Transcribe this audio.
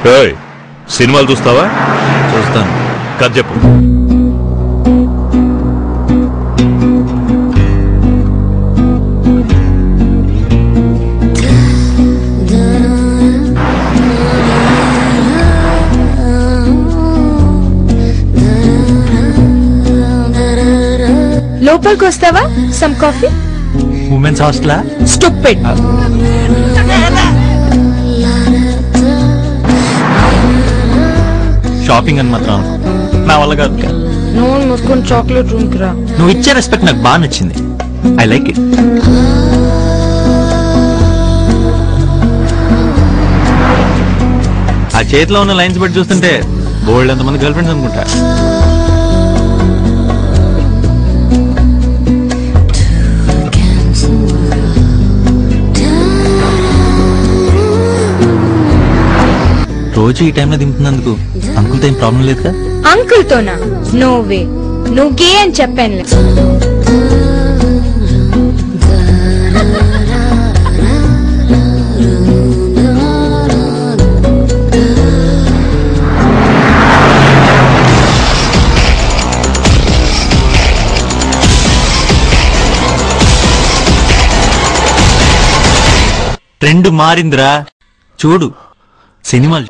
ఏయ్, సినిమాలు చూస్తావా? చూస్తాను. కథ చెప్పు. లోపలికి వస్తావా? Some coffee. ఉమెన్స్ హాస్టలా? స్టూపిడ్. షాపింగ్ అని మాత్రం నా వల్ల కాదు. నువ్వు మూసుకొని చాక్లెట్ రూమ్ కి రా. నువ్వు ఇచ్చే రెస్పెక్ట్ నాకు బాగా నచ్చింది. I like it. ఆ చేతిలో ఉన్న లైన్స్ బట్టి చూస్తుంటే బోల్డ్ ఎంతమంది గర్ల్ ఫ్రెండ్స్ అనుకుంటా. రోజు ఈ టైంలో దింపుతున్నందుకు అంకుల్తో ఏం ప్రాబ్లం లేదు కదా? అంకుల్ తోనా? No way. నువ్వు గే అని చెప్పానులే. ట్రెండ్ మారిందిరా, చూడు సినిమాలు.